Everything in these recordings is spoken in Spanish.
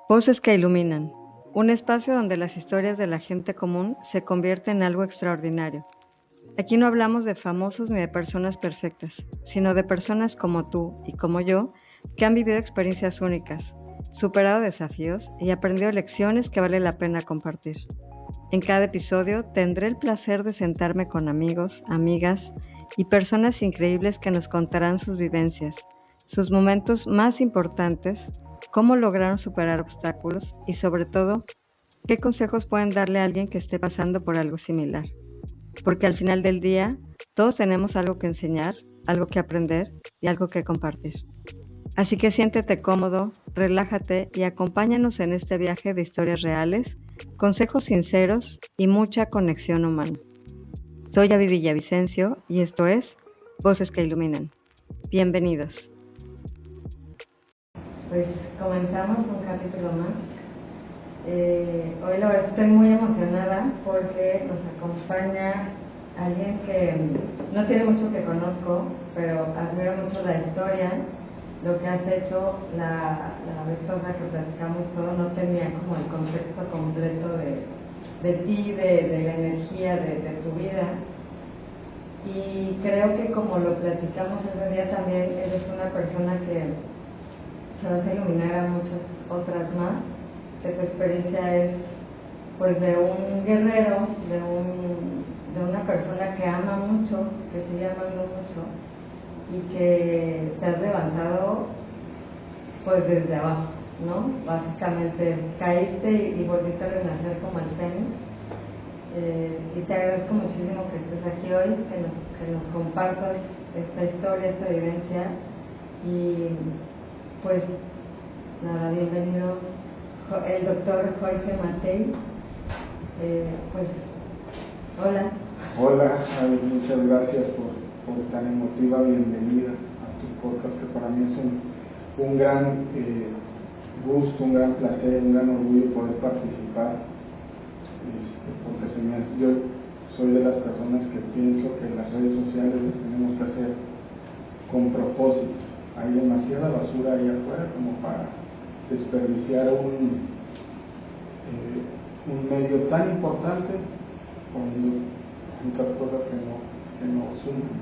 Voces que iluminan, un espacio donde las historias de la gente común se convierten en algo extraordinario. Aquí no hablamos de famosos ni de personas perfectas, sino de personas como tú y como yo que han vivido experiencias únicas, superado desafíos y aprendido lecciones que vale la pena compartir. En cada episodio tendré el placer de sentarme con amigos, amigas y personas increíbles que nos contarán sus vivencias, sus momentos más importantes, cómo lograron superar obstáculos y sobre todo, qué consejos pueden darle a alguien que esté pasando por algo similar. Porque al final del día, todos tenemos algo que enseñar, algo que aprender y algo que compartir. Así que siéntete cómodo, relájate y acompáñanos en este viaje de historias reales, consejos sinceros y mucha conexión humana. Soy Avi Villavicencio y esto es Voces que Iluminan. Bienvenidos. Pues comenzamos un capítulo más. Hoy la verdad estoy muy emocionada porque nos acompaña alguien que no tiene mucho que conozco, pero admiro mucho la historia, lo que has hecho. La vez pasada que platicamos todo no tenía como el contexto completo de ti, de la energía de tu vida. Y creo que como lo platicamos ese día también eres una persona que se vas a iluminar a muchas otras más, que tu experiencia es pues de un guerrero, de una persona que ama mucho, que sigue amando mucho y que te has levantado pues desde abajo, ¿no? Básicamente caíste y volviste a renacer como el fénix. Y te agradezco muchísimo que estés aquí hoy, que nos compartas esta historia, esta vivencia y pues nada, bienvenido el doctor Jorge Matei. Pues hola. Hola, muchas gracias por tan emotiva bienvenida a tu podcast, que para mí es un gran gusto, un gran placer, un gran orgullo poder participar, porque yo soy de las personas que pienso que las redes sociales las tenemos que hacer con propósito. Hay demasiada basura ahí afuera como para desperdiciar un medio tan importante con muchas cosas que no suman.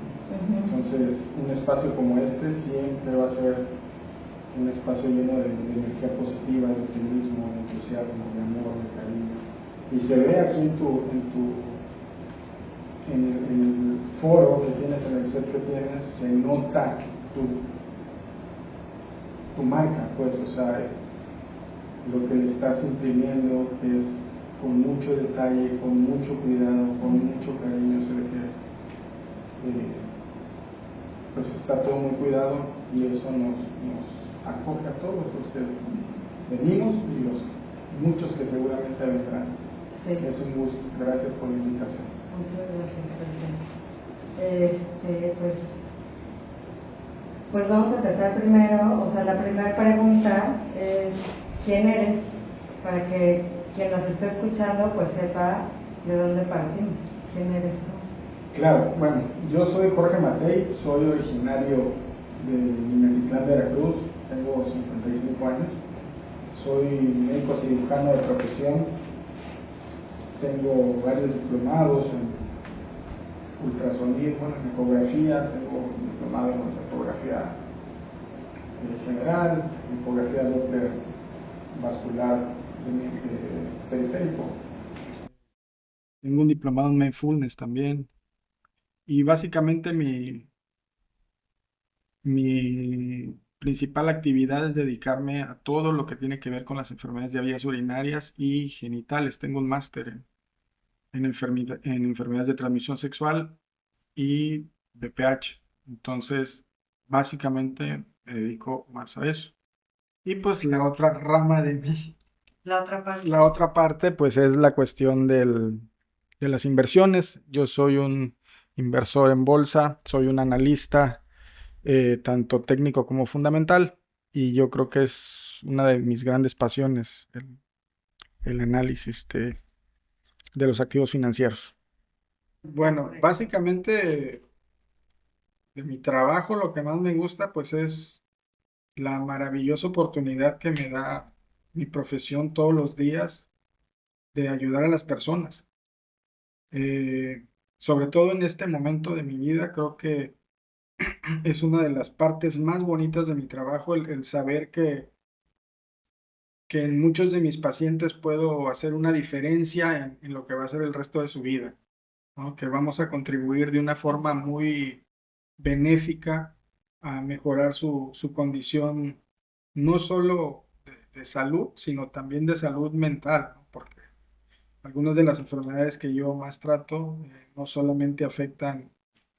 Entonces, un espacio como este siempre va a ser un espacio lleno de energía positiva, de optimismo, de entusiasmo, de amor, de cariño. Y se ve aquí en el foro que tienes, en el set que tienes, se nota tu marca, pues, o sea, lo que le estás imprimiendo es con mucho detalle, con mucho cuidado, con mucho cariño. Se ve que pues está todo muy cuidado, y eso nos acoge a todos los que venimos y los muchos que seguramente vendrán. Sí. Es un gusto, gracias por la invitación. Muchas gracias, pues vamos a empezar primero. O sea, la primera pregunta es ¿quién eres? Para que quien nos esté escuchando pues sepa de dónde partimos. ¿Quién eres tú? Claro, bueno, yo soy Jorge Matei, soy originario de Minatitlán, Veracruz, tengo 55 años, soy médico cirujano de profesión, tengo varios diplomados en ultrasonido, en ecografía, tengo un diplomado en ecografía general, ecografía Doppler vascular periférico. Tengo un diplomado en mindfulness también. Y básicamente mi principal actividad es dedicarme a todo lo que tiene que ver con las enfermedades de vías urinarias y genitales. Tengo un máster en enfermedades de transmisión sexual y BPH. Entonces, básicamente me dedico más a eso. Y pues la otra rama de mí, la otra parte, pues es la cuestión de las inversiones. Yo soy un inversor en bolsa, soy un analista, tanto técnico como fundamental, y yo creo que es una de mis grandes pasiones, el análisis de los activos financieros. Bueno, básicamente de mi trabajo lo que más me gusta pues es la maravillosa oportunidad que me da mi profesión todos los días de ayudar a las personas. Eh, Sobre todo en este momento de mi vida, creo que es una de las partes más bonitas de mi trabajo, el saber que en muchos de mis pacientes puedo hacer una diferencia en lo que va a ser el resto de su vida, ¿no? Que vamos a contribuir de una forma muy benéfica a mejorar su condición, no solo de salud, sino también de salud mental, ¿no? Porque algunas de las enfermedades que yo más trato no solamente afectan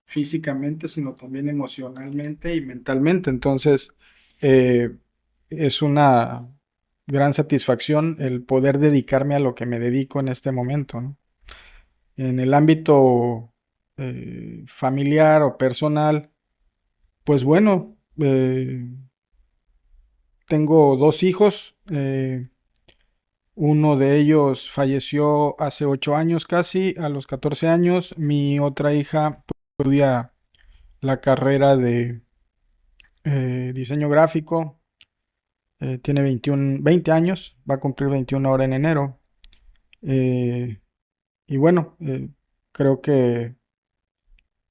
físicamente, sino también emocionalmente y mentalmente. Entonces, eh, es una gran satisfacción el poder dedicarme a lo que me dedico en este momento, ¿no? En el ámbito familiar o personal, pues bueno, tengo dos hijos. Uno de ellos falleció hace 8 años casi, a los 14 años. Mi otra hija estudia la carrera de diseño gráfico. Tiene 20 años, va a cumplir 21 ahora en enero. Eh, y bueno, creo que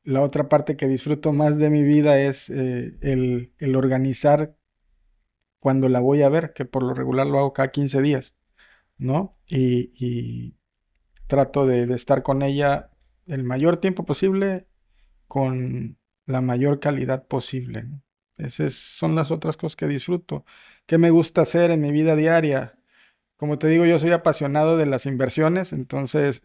la otra parte que disfruto más de mi vida es el organizar cuando la voy a ver, que por lo regular lo hago cada 15 días, ¿no? Y trato de estar con ella el mayor tiempo posible, con la mayor calidad posible, ¿no? Esas son las otras cosas que disfruto. ¿Qué me gusta hacer en mi vida diaria? Como te digo, yo soy apasionado de las inversiones, entonces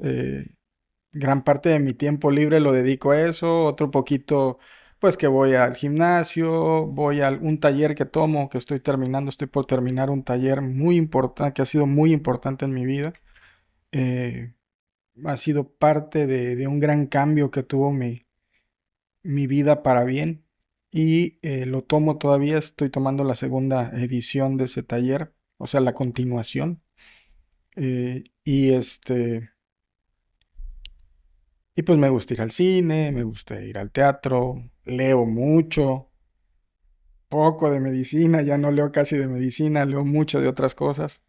gran parte de mi tiempo libre lo dedico a eso, otro poquito, pues que voy al gimnasio, voy a un taller que tomo, que estoy terminando, estoy por terminar un taller muy importante, que ha sido muy importante en mi vida. Eh, Ha sido parte de un gran cambio que tuvo mi vida para bien y lo tomo todavía, estoy tomando la segunda edición de ese taller, o sea, la continuación. Y y pues me gusta ir al cine, me gusta ir al teatro, leo mucho, poco de medicina, ya no leo casi de medicina, leo mucho de otras cosas.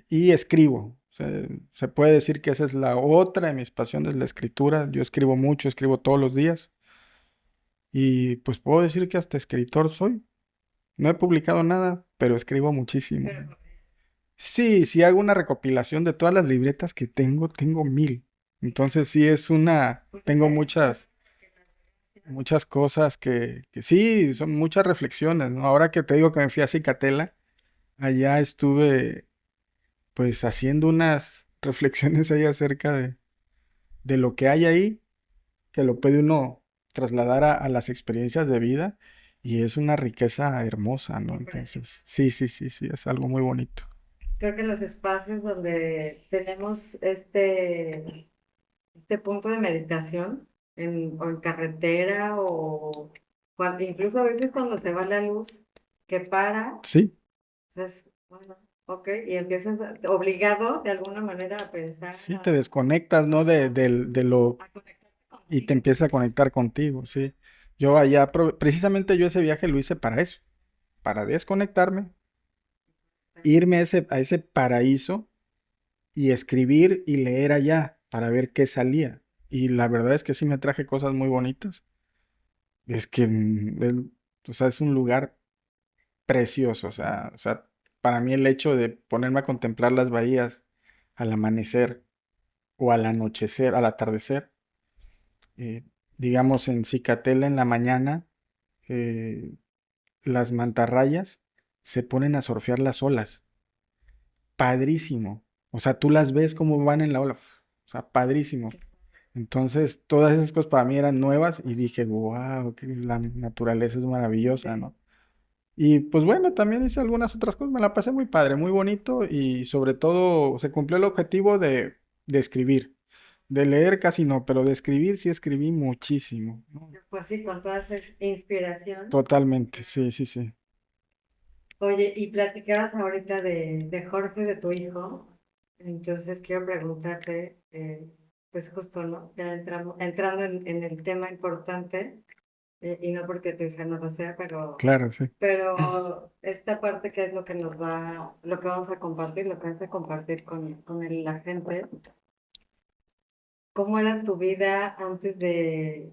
Y escribo. Se puede decir que esa es la otra de mis pasiones, la escritura. Yo escribo mucho, escribo todos los días. Y pues puedo decir que hasta escritor soy. No he publicado nada, pero escribo muchísimo. Sí, sí hago una recopilación de todas las libretas que tengo, tengo 1000. Entonces sí es tengo muchas cosas que sí, son muchas reflexiones, ¿no? Ahora que te digo que me fui a Cicatela, allá estuve pues haciendo unas reflexiones ahí acerca de lo que hay ahí, que lo puede uno trasladar a las experiencias de vida y es una riqueza hermosa, ¿no? Entonces, sí, sí, sí, sí, es algo muy bonito. Creo que los espacios donde tenemos este punto de meditación, o en carretera, o incluso a veces cuando se va la luz, que para, Sí, entonces, bueno, ok, y empiezas obligado de alguna manera a pensar, sí, te desconectas, ¿no? De lo a conectarte y te contigo. empieza a conectar contigo, sí. Yo allá, precisamente yo ese viaje lo hice para eso, para desconectarme, irme a ese paraíso y escribir y leer allá para ver qué salía. Y la verdad es que sí me traje cosas muy bonitas. Es que, o sea, es un lugar precioso. O sea, para mí el hecho de ponerme a contemplar las bahías al amanecer o al anochecer, al atardecer, eh, digamos en Cicatela en la mañana, eh, las mantarrayas se ponen a surfear las olas. Padrísimo. O sea, tú las ves como van en la ola. O sea, padrísimo. Entonces, todas esas cosas para mí eran nuevas y dije, wow, que la naturaleza es maravillosa, ¿no? Y pues bueno, también hice algunas otras cosas, me la pasé muy padre, muy bonito y sobre todo se cumplió el objetivo de escribir. De leer casi no, pero de escribir sí escribí muchísimo, ¿no? Pues sí, con toda esa inspiración. Totalmente, sí, sí, sí. Oye, y platicabas ahorita de Jorge, de tu hijo, entonces quiero preguntarte, pues justo, ¿no? Ya entrando en el tema importante, y no porque tu hija no lo sea, Claro, sí. esta parte que es lo que lo que vamos a compartir, lo que vas a compartir la gente. ¿Cómo era tu vida antes de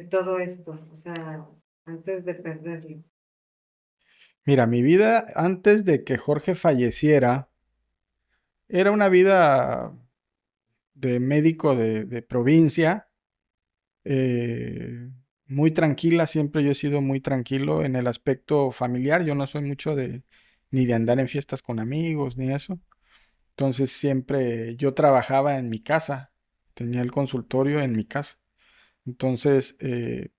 todo esto? O sea, antes de perderlo. Mira, mi vida antes de que Jorge falleciera era una vida de médico de provincia, eh, muy tranquila, siempre yo he sido muy tranquilo en el aspecto familiar, yo no soy mucho ni de andar en fiestas con amigos, ni eso. Entonces siempre yo trabajaba en mi casa, tenía el consultorio en mi casa. Entonces,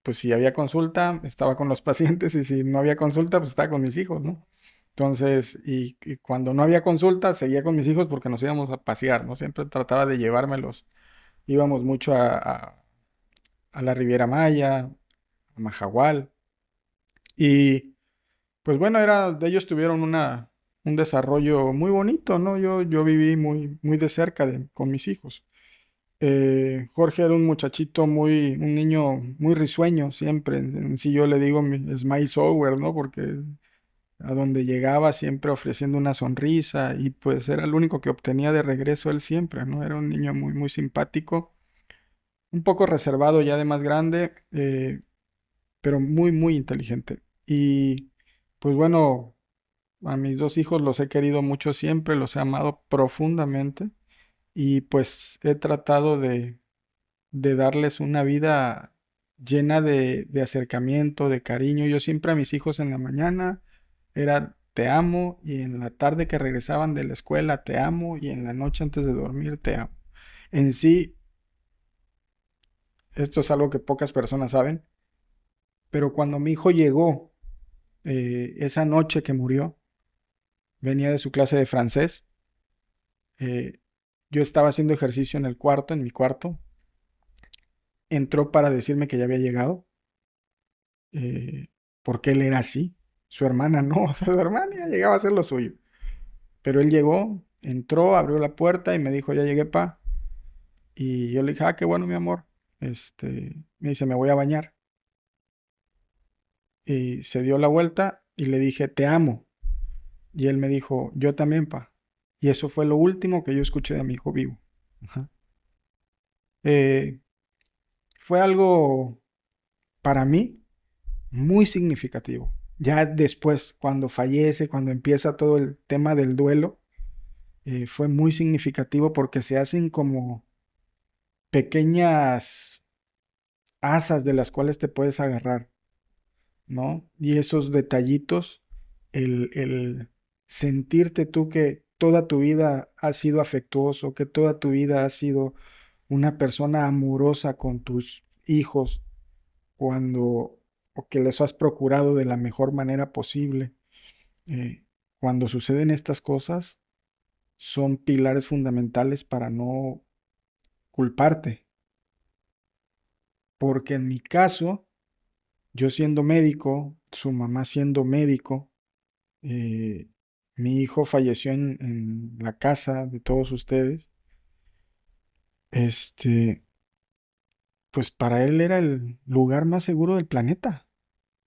pues si había consulta, estaba con los pacientes y si no había consulta, pues estaba con mis hijos, ¿no? Entonces, y cuando no había consulta, seguía con mis hijos porque nos íbamos a pasear, ¿no? Siempre trataba de llevármelos. Íbamos mucho a la Riviera Maya, a Majahual. Y pues bueno, de ellos tuvieron un desarrollo muy bonito, ¿no? Yo viví muy de cerca con mis hijos. Jorge era un muchachito un niño muy risueño siempre. En sí yo le digo mi smile sour, ¿no? Porque a donde llegaba siempre ofreciendo una sonrisa y pues era el único que obtenía de regreso él siempre, ¿no? Era un niño muy simpático, un poco reservado ya de más grande, pero muy inteligente. Y pues bueno, a mis dos hijos los he querido mucho siempre, los he amado profundamente y pues he tratado de darles una vida llena de acercamiento, de cariño. Yo siempre a mis hijos en la mañana era te amo y en la tarde que regresaban de la escuela te amo y en la noche antes de dormir te amo. En sí, esto es algo que pocas personas saben, pero cuando mi hijo llegó, esa noche que murió, venía de su clase de francés, eh, yo estaba haciendo ejercicio en el cuarto, en mi cuarto, entró para decirme que ya había llegado, eh, porque él era así. Su hermana no, o sea, su hermana ya llegaba a hacer lo suyo. Pero él llegó, entró, abrió la puerta y me dijo, ya llegué, pa. Y yo le dije, ah, qué bueno, mi amor. Me dice, me voy a bañar. Y se dio la vuelta y le dije, te amo. Y él me dijo, yo también, pa. Y eso fue lo último que yo escuché de mi hijo vivo. Ajá. Eh, Fue algo para mí muy significativo. Ya después, cuando fallece, cuando empieza todo el tema del duelo, fue muy significativo porque se hacen como pequeñas asas de las cuales te puedes agarrar, ¿no? Y esos detallitos, el sentirte tú que toda tu vida has sido afectuoso, que toda tu vida has sido una persona amorosa con tus hijos, cuando o que les has procurado de la mejor manera posible. Cuando suceden estas cosas, son pilares fundamentales para no culparte, porque en mi caso, yo siendo médico, su mamá siendo médico, eh, mi hijo falleció en la casa de todos ustedes, este, pues para él era el lugar más seguro del planeta.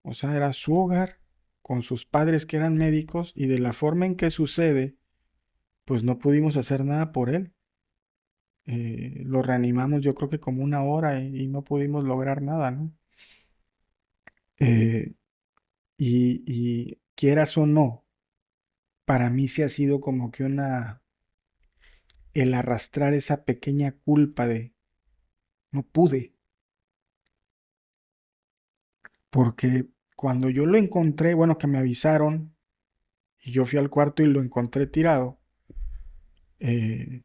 O sea, era su hogar con sus padres que eran médicos y de la forma en que sucede, pues no pudimos hacer nada por él. Lo reanimamos yo creo que como una hora y no pudimos lograr nada, ¿no? Eh, y quieras o no, para mí sí ha sido como que el arrastrar esa pequeña culpa de no pude, porque cuando yo lo encontré, bueno, que me avisaron y yo fui al cuarto y lo encontré tirado, eh,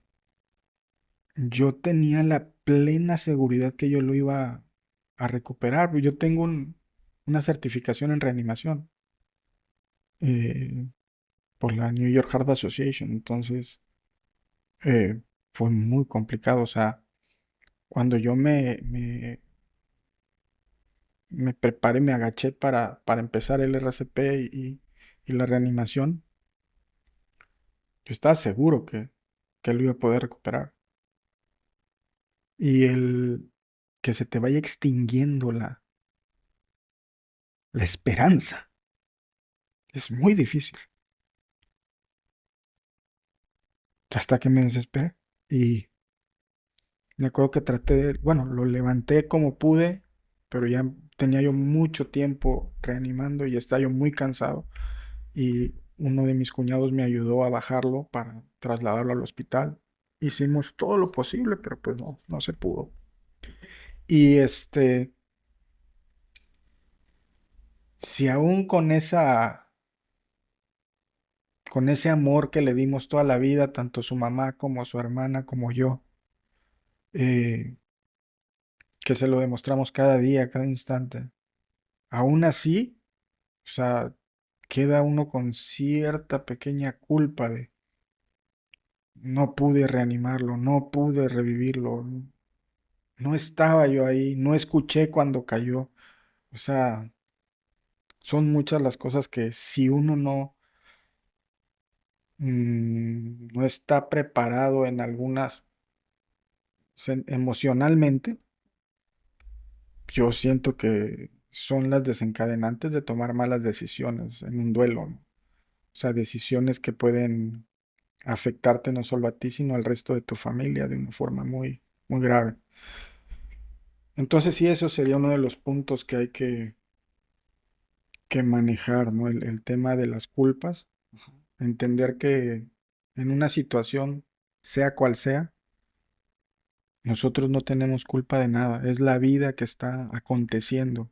yo tenía la plena seguridad que yo lo iba a recuperar. Yo tengo una certificación en reanimación eh, por la New York Heart Association, entonces fue muy complicado. O sea, cuando yo me preparé, me agaché para empezar el RCP y la reanimación, yo estaba seguro que lo iba a poder recuperar. Y el que se te vaya extinguiendo la esperanza Es muy difícil. Hasta que me desesperé. Y me acuerdo que bueno, lo levanté como pude, pero ya tenía yo mucho tiempo reanimando y estaba yo muy cansado. Y uno de mis cuñados me ayudó a bajarlo para trasladarlo al hospital. Hicimos todo lo posible, pero pues no se pudo. Y si aún con ese amor que le dimos toda la vida, tanto su mamá como su hermana como yo, eh, que se lo demostramos cada día, cada instante, aún así, o sea, queda uno con cierta pequeña culpa de no pude reanimarlo, no pude revivirlo, no estaba yo ahí, no escuché cuando cayó. O sea, son muchas las cosas que si uno no está preparado en algunas emocionalmente, yo siento que son las desencadenantes de tomar malas decisiones en un duelo, ¿no? O sea, decisiones que pueden afectarte no solo a ti, sino al resto de tu familia de una forma muy, muy grave. Entonces sí, eso sería uno de los puntos que hay que manejar, ¿no? El tema de las culpas. Entender que en una situación, sea cual sea, nosotros no tenemos culpa de nada. Es la vida que está aconteciendo.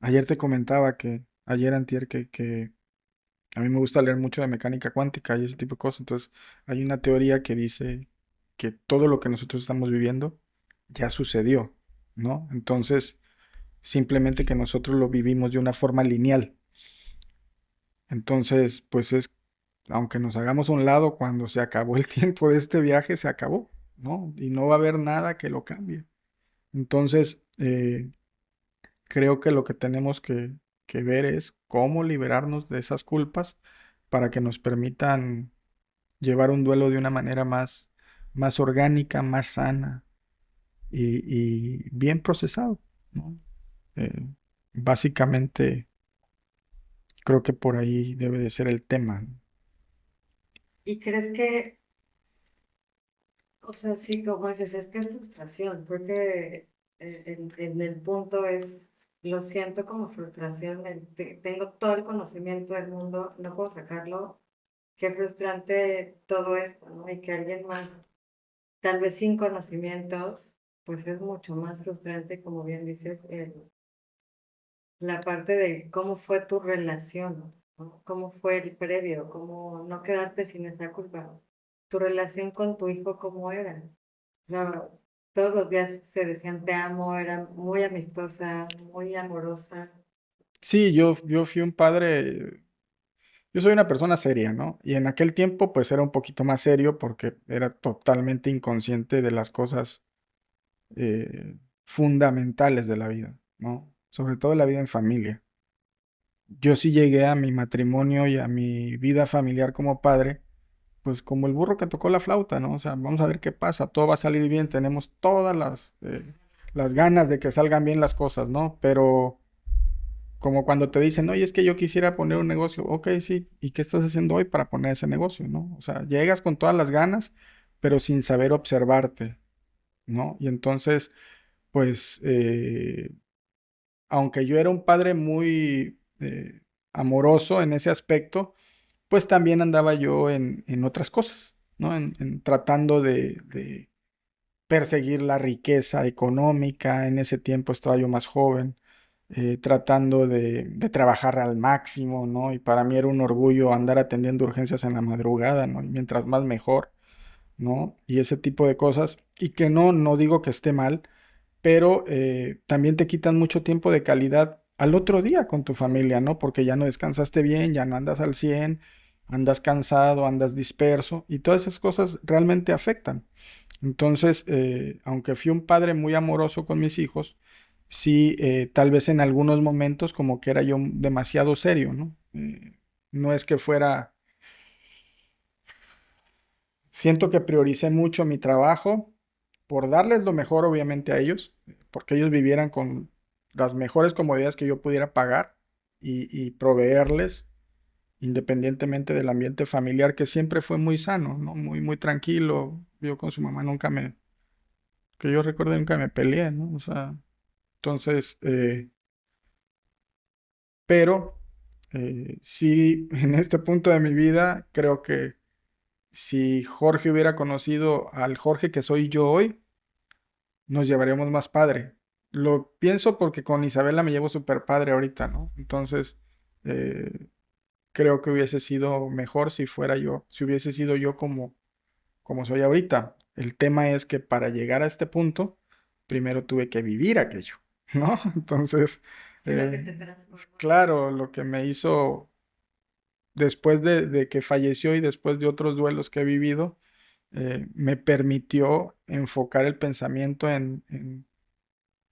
Ayer te comentaba ayer antier, que a mí me gusta leer mucho de mecánica cuántica y ese tipo de cosas. Entonces, hay una teoría que dice que todo lo que nosotros estamos viviendo ya sucedió, ¿no? Entonces, simplemente que nosotros lo vivimos de una forma lineal. Entonces, pues aunque nos hagamos a un lado, cuando se acabó el tiempo de este viaje, se acabó, ¿no? Y no va a haber nada que lo cambie. Entonces, creo que lo que tenemos que ver es cómo liberarnos de esas culpas para que nos permitan llevar un duelo de una manera más orgánica, más sana y bien procesado, ¿no? Eh, básicamente, creo que por ahí debe de ser el tema, ¿no? ¿Y crees que, o sea, sí, como dices, es que es frustración? Creo que en el punto es, lo siento como frustración, tengo todo el conocimiento del mundo, no puedo sacarlo. Qué frustrante todo esto, ¿no? Y que alguien más, tal vez sin conocimientos, pues es mucho más frustrante, como bien dices, la parte de cómo fue tu relación, ¿no? Cómo fue el previo, cómo no quedarte sin esa culpa. Tu relación con tu hijo, ¿cómo era? O sea, todos los días se decían te amo, era muy amistosa, muy amorosa. Sí, yo fui un padre, yo soy una persona seria, ¿no? Y en aquel tiempo pues era un poquito más serio porque era totalmente inconsciente de las cosas fundamentales de la vida, ¿no? Sobre todo la vida en familia. Yo sí llegué a mi matrimonio y a mi vida familiar como padre, pues como el burro que tocó la flauta, ¿no? O sea, vamos a ver qué pasa, todo va a salir bien, tenemos todas las ganas de que salgan bien las cosas, ¿no? Pero como cuando te dicen, oye, es que yo quisiera poner un negocio, ok, sí, ¿y qué estás haciendo hoy para poner ese negocio, ¿no? O sea, llegas con todas las ganas, pero sin saber observarte, ¿no? Y entonces, pues, aunque yo era un padre muy amoroso en ese aspecto, pues también andaba yo en otras cosas, ¿no? En tratando de perseguir la riqueza económica. En ese tiempo estaba yo más joven, tratando de trabajar al máximo, ¿no? Y para mí era un orgullo andar atendiendo urgencias en la madrugada, ¿no? Y mientras más mejor, ¿no? Y ese tipo de cosas. Y que no digo que esté mal, pero también te quitan mucho tiempo de calidad al otro día con tu familia, ¿no? Porque ya no descansaste bien, ya no andas al 100, andas cansado, andas disperso y todas esas cosas realmente afectan. Entonces, aunque fui un padre muy amoroso con mis hijos, sí, tal vez en algunos momentos como que era yo demasiado serio, ¿no? No es que fuera, siento que prioricé mucho mi trabajo por darles lo mejor, obviamente, a ellos, porque ellos vivieran con las mejores comodidades que yo pudiera pagar y proveerles. independientemente del ambiente familiar que siempre fue muy sano, ¿no? Muy, muy tranquilo. Yo con su mamá que yo recuerde, nunca me peleé, ¿no? O sea, entonces, pero sí, en este punto de mi vida, creo que si Jorge hubiera conocido al Jorge que soy yo hoy, nos llevaríamos más padre. Lo pienso porque con Isabela me llevo súper padre ahorita, ¿no? Entonces, eh, creo que hubiese sido mejor si fuera yo, si hubiese sido yo como soy ahorita. El tema es que para llegar a este punto, primero tuve que vivir aquello, ¿no? Entonces, Sí, lo que te transformó. claro, lo que me hizo después de que falleció y después de otros duelos que he vivido, me permitió enfocar el pensamiento en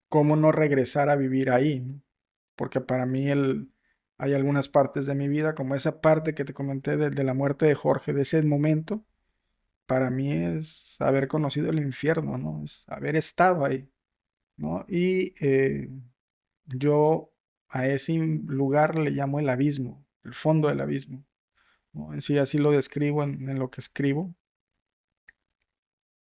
cómo no regresar a vivir ahí, ¿no? Porque para mí hay algunas partes de mi vida, como esa parte que te comenté de la muerte de Jorge, de ese momento, para mí es haber conocido el infierno, ¿no? Es haber estado ahí, ¿no? Y yo a ese lugar le llamo el abismo, el fondo del abismo, ¿no? En sí, así lo describo en lo que escribo.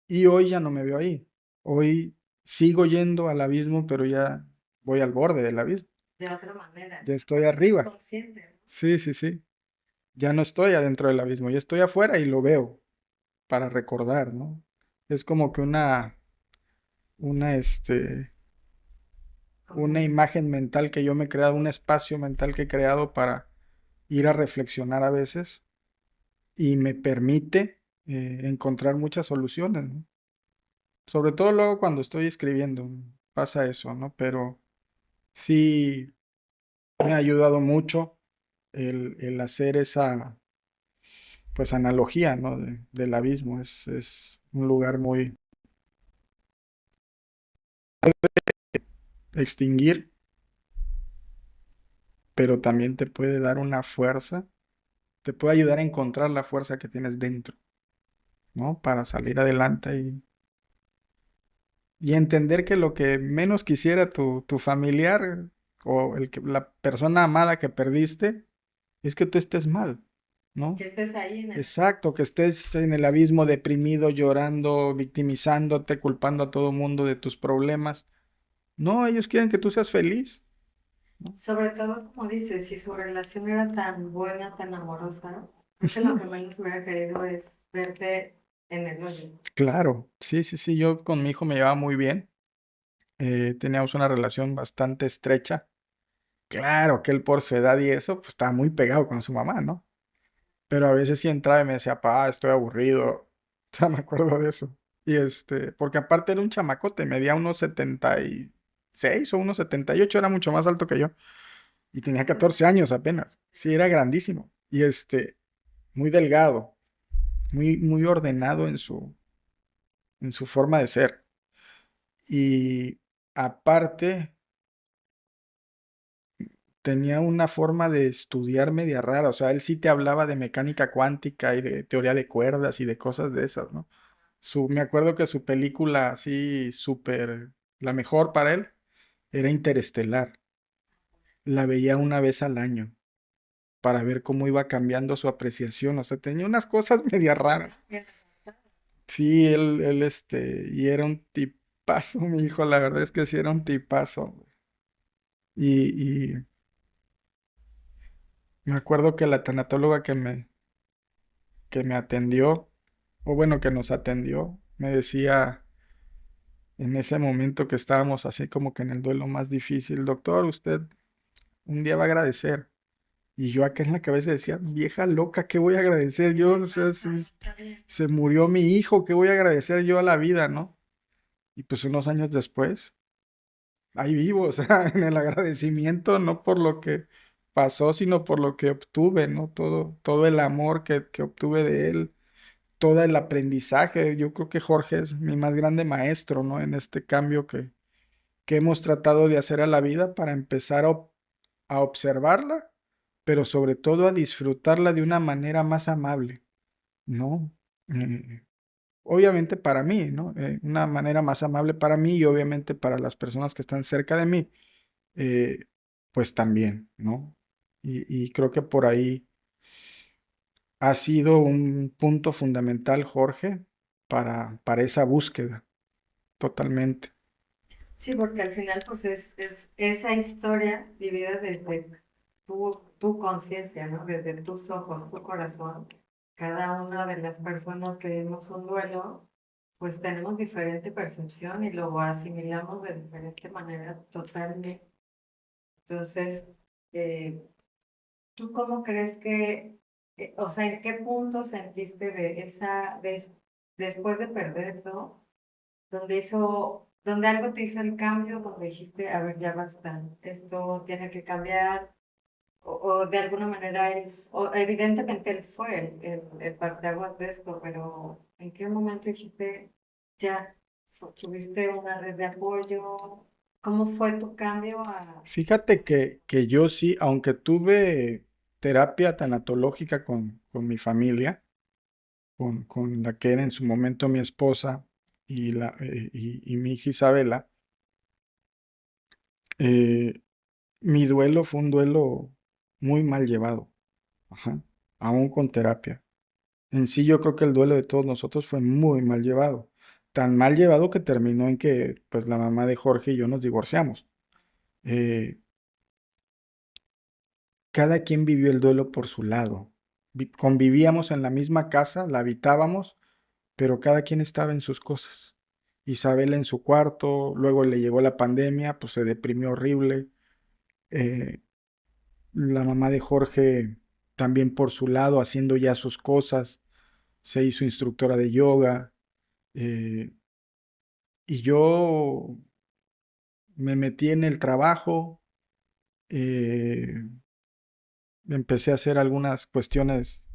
Y hoy ya no me veo ahí. Hoy sigo yendo al abismo, pero ya voy al borde del abismo. De otra manera. Ya estoy Porque eres arriba. consciente, ¿no? Sí, sí, sí. Ya no estoy adentro del abismo, ya estoy afuera y lo veo para recordar, ¿no? Es como que una, una Como imagen mental que yo me he creado, un espacio mental que he creado para ir a reflexionar a veces y me permite encontrar muchas soluciones, ¿no? Sobre todo luego cuando estoy escribiendo, pasa eso, ¿no? Pero sí me ha ayudado mucho el hacer esa, pues, analogía, ¿no? Del abismo. Es un lugar muy extinguir, pero también te puede dar una fuerza, te puede ayudar a encontrar la fuerza que tienes dentro, ¿no? Para salir adelante y entender que lo que menos quisiera tu familiar o la persona amada que perdiste es que tú estés mal, ¿no? que estés ahí en el... Exacto, que estés en el abismo deprimido, llorando, victimizándote, culpando a todo mundo de tus problemas. No, ellos quieren que tú seas feliz, ¿no? Sobre todo, como dices, si su relación era tan buena, tan amorosa, creo que lo que menos hubiera querido es verte en el hoyo. Claro, sí, sí, sí, yo con mi hijo me llevaba muy bien, teníamos una relación bastante estrecha. Claro que él por su edad y eso, pues estaba muy pegado con su mamá, ¿no? Pero a veces sí entraba y me decía, pa, estoy aburrido. Ya me acuerdo de eso. Y porque aparte era un chamacote, medía unos 76 o unos 78, era mucho más alto que yo. Y tenía 14 años apenas. Sí, era grandísimo. Y muy delgado, muy, muy ordenado en su forma de ser. Y aparte, tenía una forma de estudiar media rara. O sea, él sí te hablaba de mecánica cuántica y de teoría de cuerdas y de cosas de esas, ¿no? Me acuerdo que su película así súper, la mejor para él, era Interestelar. La veía una vez al año para ver cómo iba cambiando su apreciación. O sea, tenía unas cosas media raras. Sí, y era un tipazo, mi hijo, la verdad es que sí era un tipazo. Y me acuerdo que la tanatóloga que me atendió, o bueno, que nos atendió, me decía en ese momento que estábamos así como que en el duelo más difícil, doctor, usted un día va a agradecer. Y yo acá en la cabeza decía, vieja loca, ¿qué voy a agradecer yo? O sea, se murió mi hijo, ¿qué voy a agradecer yo a la vida, no? Y pues unos años después, ahí vivo, o sea, en el agradecimiento, no por lo que pasó, sino por lo que obtuve, ¿no? Todo el amor que obtuve de él, todo el aprendizaje. Yo creo que Jorge es mi más grande maestro, ¿no? En este cambio que hemos tratado de hacer a la vida para empezar a observarla, pero sobre todo a disfrutarla de una manera más amable, ¿no? Eh, obviamente para mí, ¿no? Una manera más amable para mí y obviamente para las personas que están cerca de mí, pues también, ¿no? Y creo que por ahí ha sido un punto fundamental, Jorge, para esa búsqueda, totalmente. Sí, porque al final pues es esa historia vivida desde tu conciencia, ¿no? Desde tus ojos, tu corazón. Cada una de las personas que vivimos un duelo, pues tenemos diferente percepción y lo asimilamos de diferente manera totalmente. Entonces, eh, ¿tú cómo crees que, o sea, en qué punto sentiste de después de perderlo? Donde algo te hizo el cambio, donde dijiste, a ver, ya basta, esto tiene que cambiar, o de alguna manera, o evidentemente él fue el parteaguas de esto, pero ¿en qué momento dijiste, ya, tuviste una red de apoyo? ¿Cómo fue tu cambio a... Fíjate que yo sí, aunque tuve terapia tanatológica con mi familia, con la que era en su momento mi esposa y mi hija Isabela, eh, mi duelo fue un duelo muy mal llevado, ajá, aún con terapia. En sí yo creo que el duelo de todos nosotros fue muy mal llevado, tan mal llevado que terminó en que pues la mamá de Jorge y yo nos divorciamos. Eh, Cada quien vivió el duelo por su lado. Convivíamos en la misma casa, la habitábamos, pero cada quien estaba en sus cosas. Isabel en su cuarto, luego le llegó la pandemia, pues se deprimió horrible. Eh, la mamá de Jorge también por su lado, haciendo ya sus cosas, se hizo instructora de yoga. eh, y yo me metí en el trabajo, eh, empecé a hacer algunas cuestiones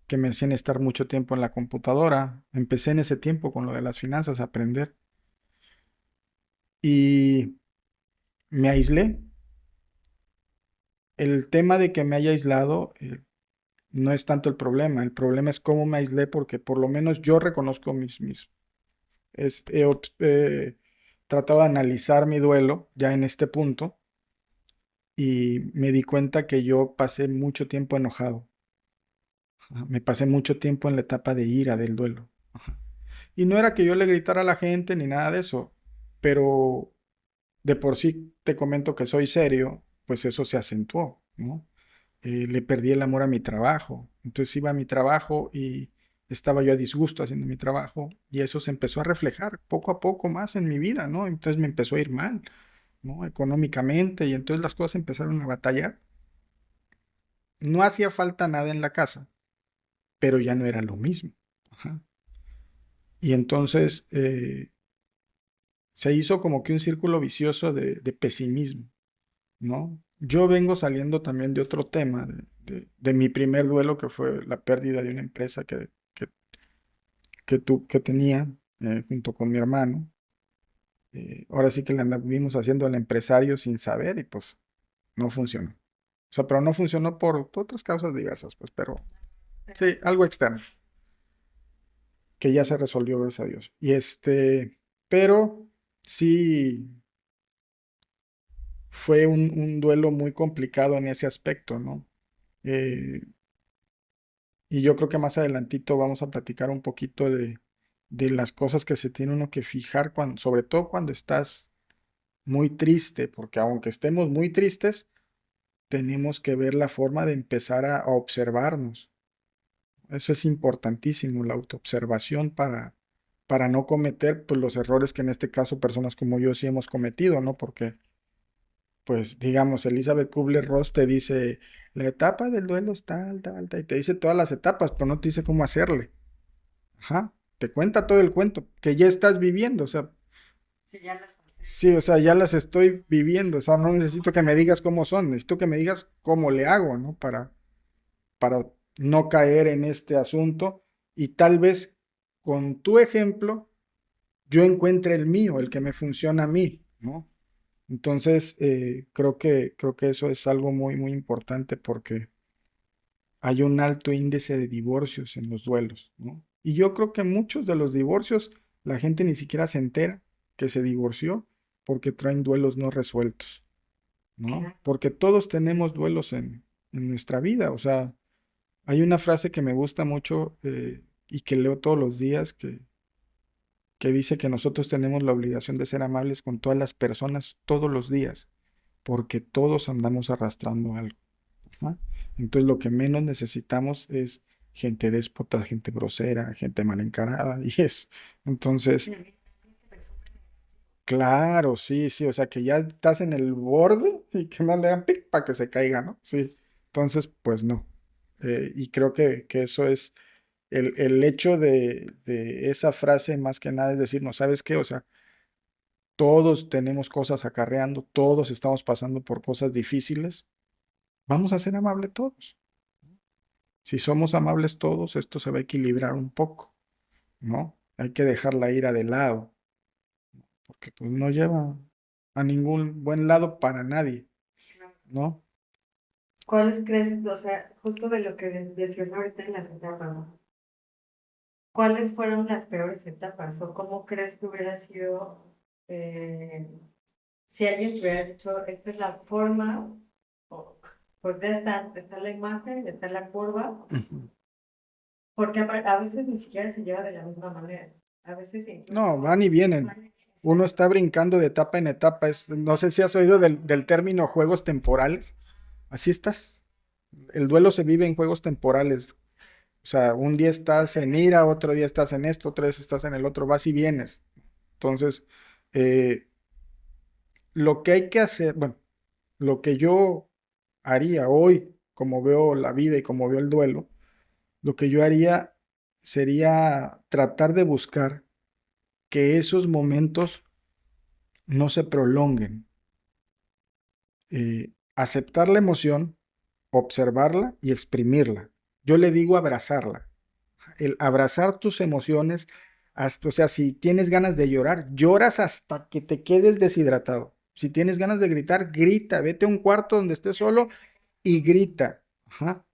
que me hacían estar mucho tiempo en la computadora. Empecé en ese tiempo con lo de las finanzas a aprender y me aislé. El tema de que me haya aislado no es tanto el problema es cómo me aislé porque por lo menos yo reconozco he tratado de analizar mi duelo ya en este punto y me di cuenta que yo pasé mucho tiempo enojado. Ajá, me pasé mucho tiempo en la etapa de ira del duelo. Ajá. Y no era que yo le gritara a la gente ni nada de eso, pero de por sí te comento que soy serio, pues eso se acentuó, ¿no? Le perdí el amor a mi trabajo. Entonces iba a mi trabajo y estaba yo a disgusto haciendo mi trabajo y eso se empezó a reflejar poco a poco más en mi vida, ¿no? Entonces me empezó a ir mal, ¿no? Económicamente y entonces las cosas empezaron a batallar. No hacía falta nada en la casa, pero ya no era lo mismo. Ajá. Y entonces se hizo como que un círculo vicioso de pesimismo, ¿no? Yo vengo saliendo también de otro tema, de mi primer duelo, que fue la pérdida de una empresa que tenía junto con mi hermano. Ahora sí que le anduvimos haciendo al empresario sin saber y pues no funcionó. O sea, pero no funcionó por otras causas diversas, pues, pero sí, algo externo, que ya se resolvió, gracias a Dios. Pero sí fue un duelo muy complicado en ese aspecto, ¿no? Eh, Y yo creo que más adelantito vamos a platicar un poquito de las cosas que se tiene uno que fijar cuando, sobre todo cuando estás muy triste, porque aunque estemos muy tristes, tenemos que ver la forma de empezar a observarnos. Eso es importantísimo, la autoobservación para no cometer pues, los errores que en este caso personas como yo sí hemos cometido, ¿no? Porque, pues, digamos, Elizabeth Kubler-Ross te dice, la etapa del duelo es tal, tal, tal, y te dice todas las etapas, pero no te dice cómo hacerle. Ajá, te cuenta todo el cuento que ya estás viviendo, o sea, Sí, ya las pasé. sí, o sea, ya las estoy viviendo, o sea, no necesito que me digas cómo son, necesito que me digas cómo le hago, ¿no? Para no caer en este asunto y tal vez con tu ejemplo yo encuentre el mío, el que me funciona a mí, ¿no? Entonces, creo que eso es algo muy, muy importante porque hay un alto índice de divorcios en los duelos, ¿no? Y yo creo que muchos de los divorcios la gente ni siquiera se entera que se divorció porque traen duelos no resueltos, ¿no? Claro. Porque todos tenemos duelos en nuestra vida, o sea, Hay una frase que me gusta mucho y que leo todos los días que dice que nosotros tenemos la obligación de ser amables con todas las personas todos los días, porque todos andamos arrastrando algo. ¿No? Entonces lo que menos necesitamos es gente déspota, gente grosera, gente mal encarada y eso. Entonces, claro, sí, sí, o sea que ya estás en el borde y que no le dan pic para que se caiga, ¿no? Sí. Entonces, pues no. Y creo que eso es el hecho de esa frase más que nada es decir, no sabes qué, o sea, todos tenemos cosas acarreando, todos estamos pasando por cosas difíciles. Vamos a ser amables todos. Si somos amables todos, esto se va a equilibrar un poco, ¿no? Hay que dejar la ira de lado, porque pues no lleva a ningún buen lado para nadie, ¿no? ¿Cuáles crees, o sea, justo de lo que decías ahorita en las etapas, cuáles fueron las peores etapas o cómo crees que hubiera sido eh, si alguien te hubiera dicho, esta es la forma, o, pues ya está la imagen, ya está la curva, Ujú. porque a veces ni siquiera se lleva de la misma manera, a veces No, incluso van y vienen. van y vienen, Uno exacto. está brincando de etapa en etapa. No sé si has oído del término juegos temporales. Así estás. El duelo se vive en juegos temporales. O sea, un día estás en ira, otro día estás en esto, otro día estás en el otro, vas y vienes. Entonces, eh, lo que hay que hacer, bueno, lo que yo haría hoy, como veo la vida y como veo el duelo, lo que yo haría sería tratar de buscar que esos momentos no se prolonguen. Aceptar la emoción, observarla y exprimirla. Yo le digo abrazarla. El abrazar tus emociones, hasta, o sea, si tienes ganas de llorar, lloras hasta que te quedes deshidratado. Si tienes ganas de gritar, grita, vete a un cuarto donde estés solo y grita. Ajá.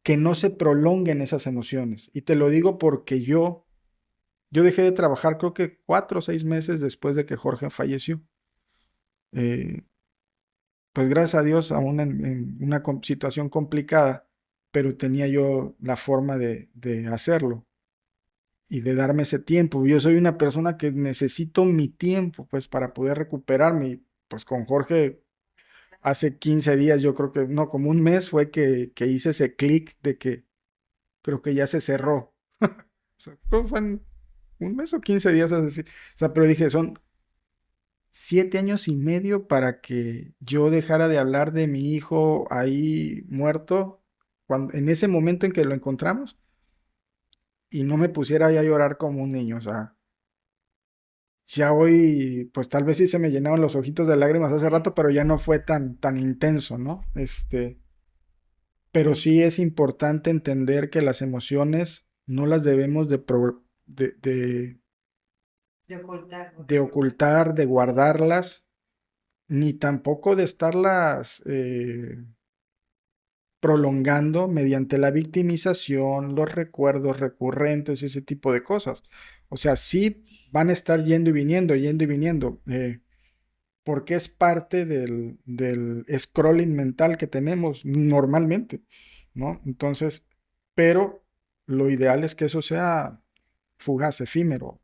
Que no se prolonguen esas emociones. Y te lo digo porque yo dejé de trabajar creo que 4 o 6 meses después de que Jorge falleció. Eh, pues gracias a Dios, aún en una situación complicada, pero tenía yo la forma de hacerlo y de darme ese tiempo. Yo soy una persona que necesito mi tiempo, pues, para poder recuperarme. Y, pues con Jorge, hace 15 días, yo creo que, no, como un mes fue que hice ese clic de que creo que ya se cerró. O sea, creo que fue en un mes o 15 días, es decir. O sea, pero dije, son 7 años y medio para que yo dejara de hablar de mi hijo ahí muerto, en ese momento en que lo encontramos, y no me pusiera ya a llorar como un niño. O sea, ya hoy, pues tal vez sí se me llenaron los ojitos de lágrimas hace rato, pero ya no fue tan intenso, ¿no? Pero sí es importante entender que las emociones no las debemos De ocultar, o de ocultar, de guardarlas, ni tampoco de estarlas prolongando mediante la victimización, los recuerdos recurrentes, ese tipo de cosas. O sea, sí van a estar yendo y viniendo, porque es parte del scrolling mental que tenemos normalmente, ¿no? Entonces, pero lo ideal es que eso sea fugaz, efímero,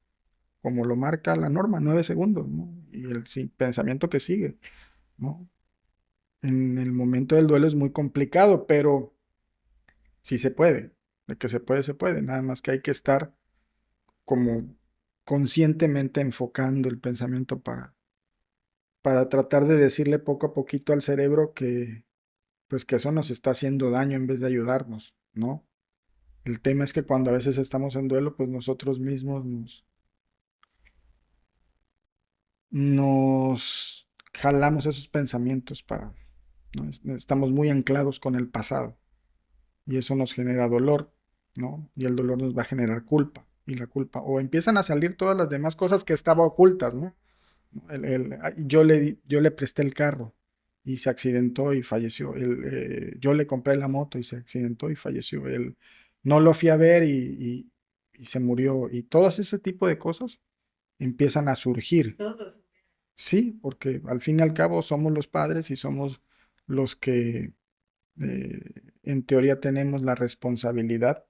como lo marca la norma, 9 segundos, ¿no? Y el pensamiento que sigue, ¿no? En el momento del duelo es muy complicado, pero sí se puede. De que se puede, se puede. Nada más que hay que estar como conscientemente enfocando el pensamiento para tratar de decirle poco a poquito al cerebro que, pues que eso nos está haciendo daño en vez de ayudarnos, ¿no? El tema es que cuando a veces estamos en duelo, pues nosotros mismos nos jalamos esos pensamientos ¿no? Estamos muy anclados con el pasado y eso nos genera dolor, ¿no? Y el dolor nos va a generar culpa y la culpa, o empiezan a salir todas las demás cosas que estaban ocultas, ¿no? Yo le presté el carro y se accidentó y falleció. Yo le compré la moto y se accidentó y falleció. No lo fui a ver y se murió. Y todas ese tipo de cosas empiezan a surgir. todos. Sí, porque al fin y al cabo somos los padres y somos los que en teoría tenemos la responsabilidad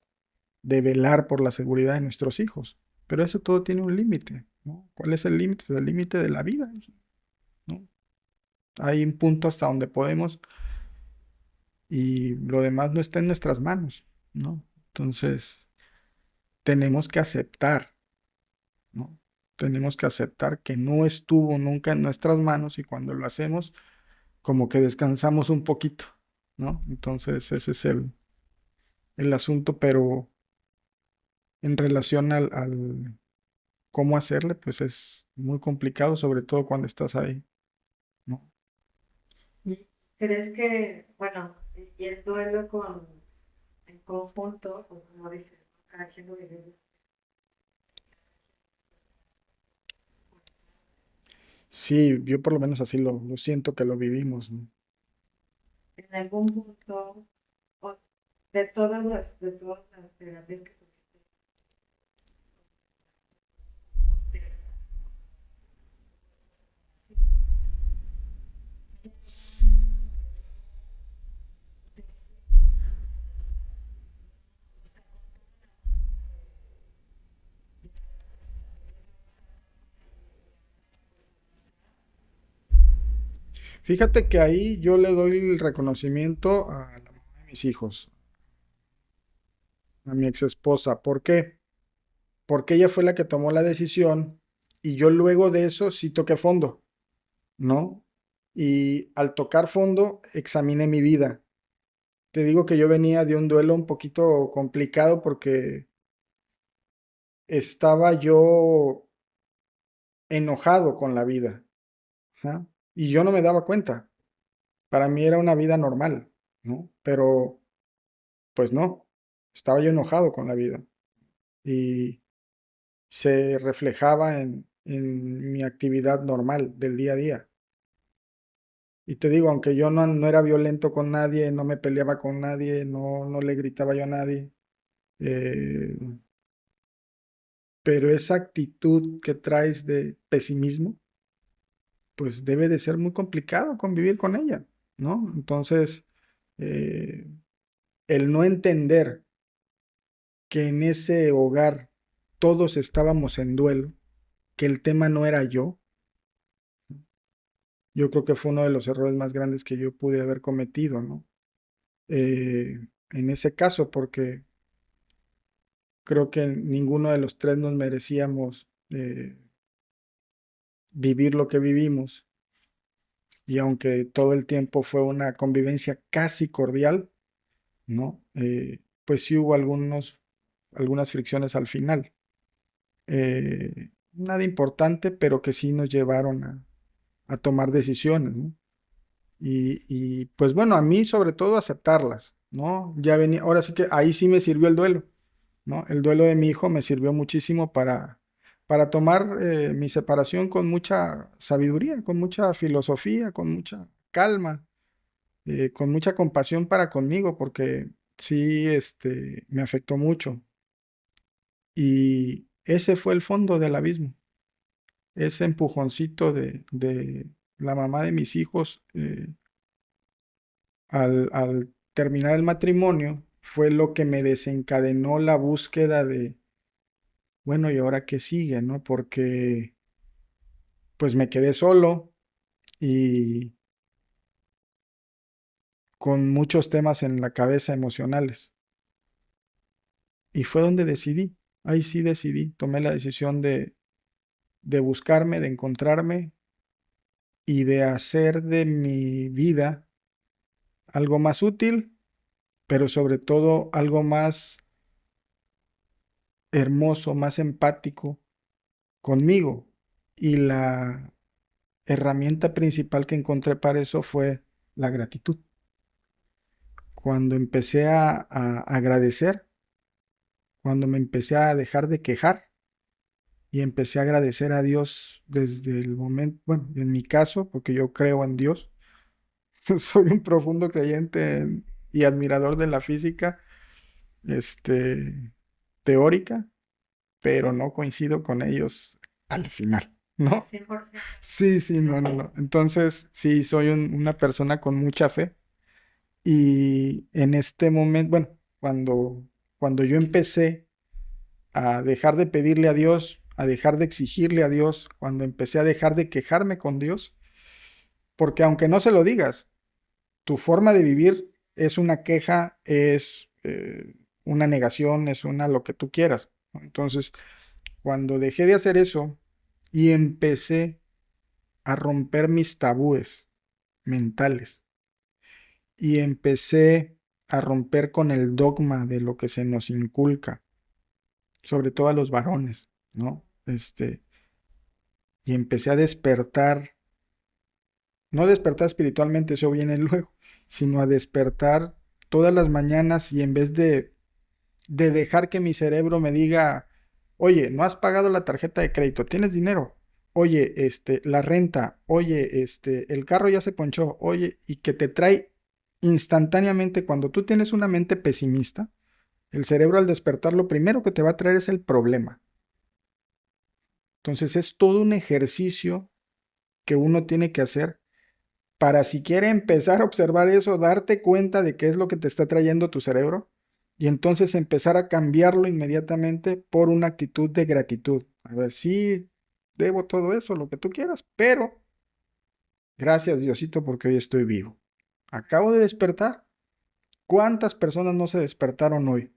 de velar por la seguridad de nuestros hijos. Pero eso todo tiene un límite, ¿no? ¿Cuál es el límite? Pues el límite de la vida, ¿no? Hay un punto hasta donde podemos y lo demás no está en nuestras manos, ¿no? Entonces, tenemos que aceptar, ¿no? Tenemos que aceptar que no estuvo nunca en nuestras manos y cuando lo hacemos, como que descansamos un poquito, ¿no? Entonces, ese es el asunto, pero en relación al cómo hacerle, pues es muy complicado, sobre todo cuando estás ahí, ¿no? ¿Y crees que, bueno, y el duelo con en conjunto, o como dices, cada quien lo vive Sí, yo por lo menos así lo siento que lo vivimos, ¿no? en algún punto, o de todas las terapias que tuviste, Fíjate que ahí yo le doy el reconocimiento a la mamá de mis hijos, a mi ex esposa. ¿Por qué? Porque ella fue la que tomó la decisión y yo luego de eso sí toqué fondo, ¿no? Y al tocar fondo examiné mi vida. Te digo que yo venía de un duelo un poquito complicado porque estaba yo enojado con la vida, ¿ja? Y yo no me daba cuenta. Para mí era una vida normal, ¿no? Pero pues no, estaba yo enojado con la vida y se reflejaba en mi actividad normal del día a día. Y te digo, aunque yo no era violento con nadie, no me peleaba con nadie, no le gritaba yo a nadie, eh, pero esa actitud que traes de pesimismo, pues debe de ser muy complicado convivir con ella, ¿no? Entonces, eh, el no entender que en ese hogar todos estábamos en duelo, que el tema no era yo creo que fue uno de los errores más grandes que yo pude haber cometido, ¿no? En ese caso, porque creo que ninguno de los tres nos merecíamos vivir lo que vivimos, y aunque todo el tiempo fue una convivencia casi cordial, ¿no? Pues sí hubo algunas fricciones al final. Nada importante, pero que sí nos llevaron a tomar decisiones, ¿no? Y pues bueno, a mí sobre todo aceptarlas, ¿no? Ya venía, ahora sí que ahí sí me sirvió el duelo, ¿no? El duelo de mi hijo me sirvió muchísimo para tomar mi separación con mucha sabiduría, con mucha filosofía, con mucha calma, con mucha compasión para conmigo, porque sí, me afectó mucho. Y ese fue el fondo del abismo, ese empujoncito de la mamá de mis hijos al terminar el matrimonio fue lo que me desencadenó la búsqueda de, bueno, ¿y ahora qué sigue, no? Porque pues me quedé solo y con muchos temas en la cabeza emocionales. Y fue donde decidí, ahí sí decidí, tomé la decisión de buscarme, de encontrarme y de hacer de mi vida algo más útil, pero sobre todo algo más hermoso, más empático conmigo. Y la herramienta principal que encontré para eso fue la gratitud. Cuando empecé a agradecer, cuando me empecé a dejar de quejar y empecé a agradecer a Dios desde el momento, bueno, en mi caso, porque yo creo en Dios, soy un profundo creyente y admirador de la física, este, teórica, pero no coincido con ellos al final, al ¿no? 100%. Sí, sí, no, no, no. Entonces, sí, soy una persona con mucha fe Y en este momento, bueno, cuando yo empecé a dejar de pedirle a Dios, a dejar de exigirle a Dios, cuando empecé a dejar de quejarme con Dios, porque aunque no se lo digas, tu forma de vivir es una queja, es una negación, es una lo que tú quieras, ¿no? Entonces, cuando dejé de hacer eso y empecé a romper mis tabúes mentales y empecé a romper con el dogma de lo que se nos inculca, sobre todo a los varones, ¿no? Y empecé a despertar, no despertar espiritualmente, eso viene luego, sino a despertar todas las mañanas y en vez de dejar que mi cerebro me diga, oye, no has pagado la tarjeta de crédito, tienes dinero, oye, la renta, oye, el carro ya se ponchó, oye, y que te trae instantáneamente cuando tú tienes una mente pesimista, el cerebro al despertar lo primero que te va a traer es el problema. Entonces es todo un ejercicio que uno tiene que hacer para si quiere empezar a observar eso, darte cuenta de qué es lo que te está trayendo tu cerebro y entonces empezar a cambiarlo inmediatamente por una actitud de gratitud. A ver, sí, debo todo eso, lo que tú quieras, pero gracias Diosito porque hoy estoy vivo. Acabo de despertar. ¿Cuántas personas no se despertaron hoy?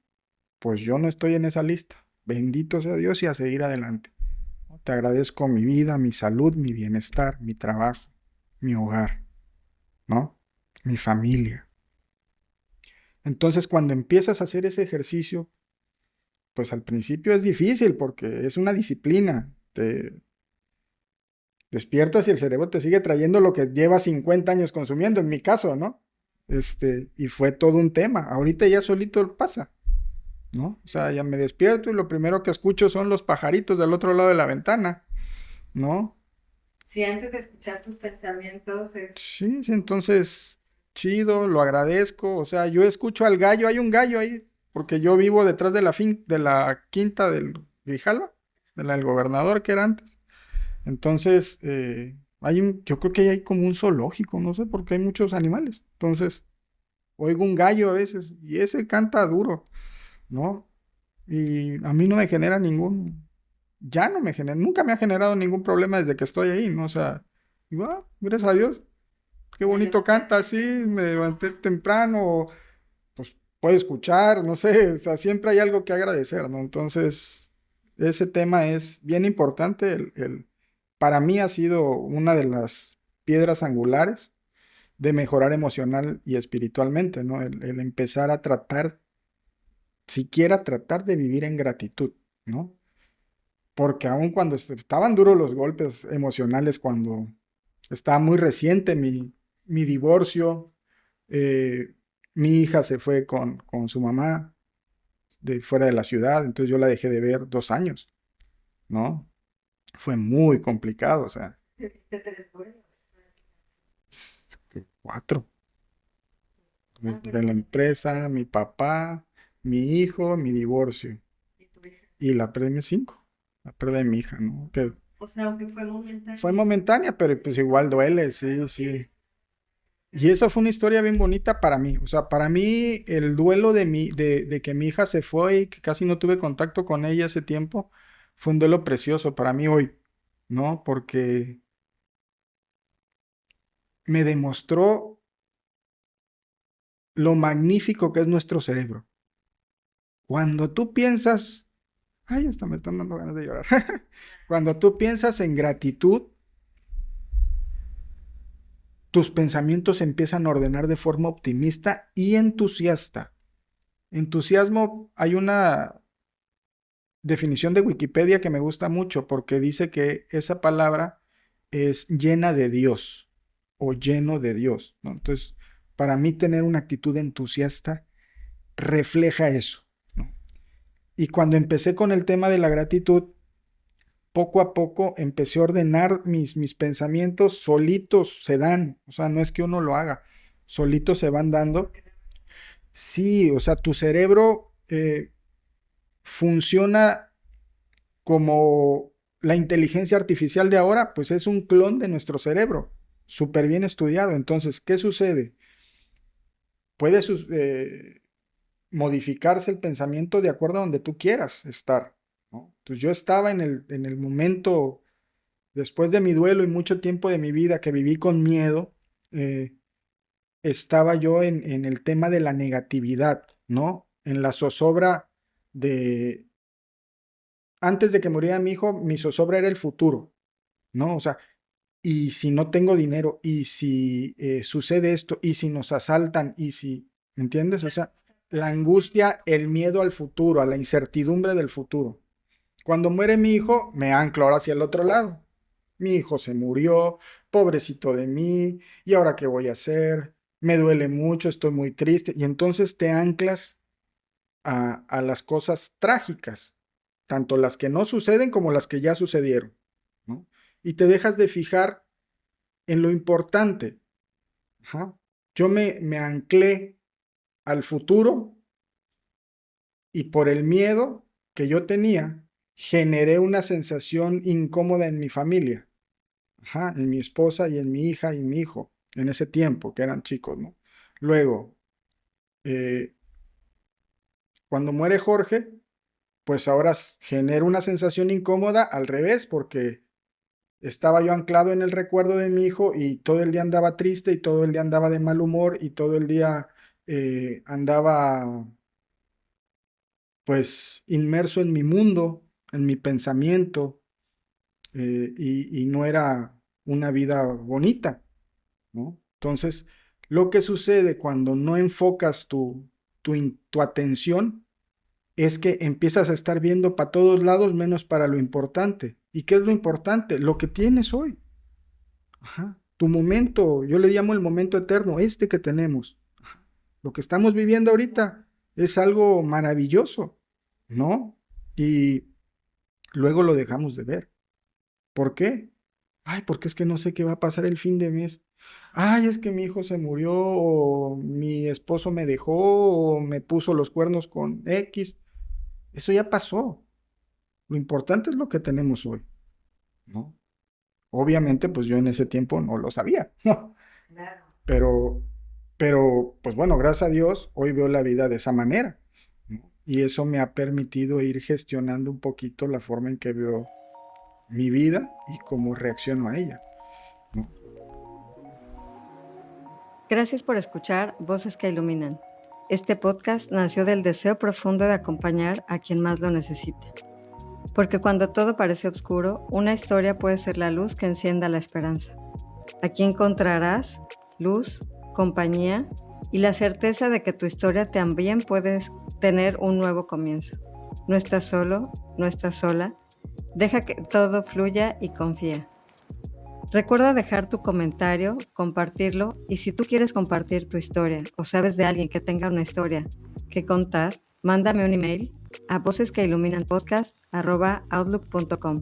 Pues yo no estoy en esa lista. Bendito sea Dios y a seguir adelante. Te agradezco mi vida, mi salud, mi bienestar, mi trabajo, mi hogar, ¿no? Mi familia. Entonces, cuando empiezas a hacer ese ejercicio, pues al principio es difícil porque es una disciplina. Te despiertas y el cerebro te sigue trayendo lo que lleva 50 años consumiendo, en mi caso, ¿no? Y fue todo un tema. Ahorita ya solito pasa, ¿no? O sea, ya me despierto y lo primero que escucho son los pajaritos del otro lado de la ventana, ¿no? Si antes de escuchar tus pensamientos es... Sí, sí, entonces, chido, lo agradezco. O sea, yo escucho al gallo, hay un gallo ahí, porque yo vivo detrás de de la quinta del Grijalva, del gobernador que era antes. Entonces, yo creo que ahí hay como un zoológico, no sé, porque hay muchos animales. Entonces, oigo un gallo a veces y ese canta duro, ¿no? Y a mí no me genera ya no me genera, nunca me ha generado ningún problema desde que estoy ahí, ¿no? O sea, digo, gracias a Dios. Qué bonito canta así, me levanté temprano, pues puedo escuchar, no sé, o sea, siempre hay algo que agradecer, ¿no? Entonces, ese tema es bien importante, para mí ha sido una de las piedras angulares de mejorar emocional y espiritualmente, ¿no? El empezar a tratar, siquiera tratar de vivir en gratitud, ¿no? Porque aun cuando estaban duros los golpes emocionales, cuando estaba muy reciente mi divorcio, eh, mi hija se fue con su mamá de fuera de la ciudad, entonces yo la dejé de ver 2 años, ¿no? Fue muy complicado, o sea, Viste 3 duelos. 4. Ah, De la bueno, empresa, mi papá, mi hijo, mi divorcio. y tu hija. Y la premio 5, la pérdida de mi hija, ¿no? Que O sea, aunque fue momentáneo. fue momentánea, pero pues igual duele, sí, sí. Y esa fue una historia bien bonita para mí. O sea, para mí el duelo de que mi hija se fue y que casi no tuve contacto con ella ese tiempo, fue un duelo precioso para mí hoy, ¿no? Porque me demostró lo magnífico que es nuestro cerebro. Cuando tú piensas, ay, hasta me están dando ganas de llorar. Cuando tú piensas en gratitud, tus pensamientos se empiezan a ordenar de forma optimista y entusiasta. Entusiasmo, hay una definición de Wikipedia que me gusta mucho porque dice que esa palabra es llena de Dios o lleno de Dios, ¿no? Entonces, para mí tener una actitud entusiasta refleja eso, ¿no? Y cuando empecé con el tema de la gratitud, poco a poco empecé a ordenar mis pensamientos, solitos se dan, o sea, no es que uno lo haga, solitos se van dando. Sí, o sea, tu cerebro funciona como la inteligencia artificial de ahora, pues es un clon de nuestro cerebro, súper bien estudiado. Entonces, ¿qué sucede? puede modificarse el pensamiento de acuerdo a donde tú quieras estar, ¿no? Entonces yo estaba en el momento, después de mi duelo y mucho tiempo de mi vida que viví con miedo, estaba yo en el tema de la negatividad, ¿no? En la zozobra de, antes de que muriera mi hijo, mi zozobra era el futuro, ¿no? O sea, y si no tengo dinero, y si sucede esto, y si nos asaltan, y si, ¿me entiendes? O sea, la angustia, el miedo al futuro, a la incertidumbre del futuro. Cuando muere mi hijo, me anclo ahora hacia el otro lado. Mi hijo se murió, pobrecito de mí, ¿y ahora qué voy a hacer? Me duele mucho, estoy muy triste. Y entonces te anclas a las cosas trágicas, tanto las que no suceden como las que ya sucedieron, ¿no? Y te dejas de fijar en lo importante. Ajá. Yo me anclé al futuro y por el miedo que yo tenía, generé una sensación incómoda en mi familia, ajá, en mi esposa y en mi hija y mi hijo, en ese tiempo, que eran chicos, ¿no? Luego, cuando muere Jorge, pues ahora genero una sensación incómoda al revés, porque estaba yo anclado en el recuerdo de mi hijo y todo el día andaba triste y todo el día andaba de mal humor y todo el día andaba pues inmerso en mi mundo, en mi pensamiento, y no era una vida bonita, ¿no? Entonces, lo que sucede cuando no enfocas tu atención es que empiezas a estar viendo para todos lados menos para lo importante. ¿Y qué es lo importante? Lo que tienes hoy. Ajá. Tu momento, yo le llamo el momento eterno, este que tenemos. Ajá. Lo que estamos viviendo ahorita es algo maravilloso, ¿no? Y luego lo dejamos de ver. ¿Por qué? Ay, porque es que no sé qué va a pasar el fin de mes. Ay, es que mi hijo se murió, o mi esposo me dejó, o me puso los cuernos con X. Eso ya pasó. Lo importante es lo que tenemos hoy, ¿no? Obviamente, pues yo en ese tiempo no lo sabía, ¿no? Claro. Pero, pues bueno, gracias a Dios, hoy veo la vida de esa manera, ¿no? Y eso me ha permitido ir gestionando un poquito la forma en que veo mi vida y cómo reacciono a ella, ¿no? Gracias por escuchar Voces que Iluminan. Este podcast nació del deseo profundo de acompañar a quien más lo necesite. Porque cuando todo parece oscuro, una historia puede ser la luz que encienda la esperanza. Aquí encontrarás luz, compañía y la certeza de que tu historia también puede tener un nuevo comienzo. No estás solo, no estás sola. Deja que todo fluya y confía. Recuerda dejar tu comentario, compartirlo, y si tú quieres compartir tu historia o sabes de alguien que tenga una historia que contar, mándame un email a vocesqueiluminanpodcast@outlook.com.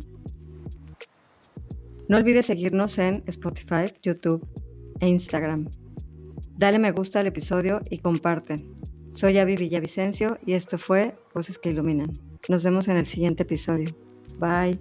No olvides seguirnos en Spotify, YouTube e Instagram. Dale me gusta al episodio y comparte. Soy Abby Villavicencio y esto fue Voces que Iluminan. Nos vemos en el siguiente episodio. Bye.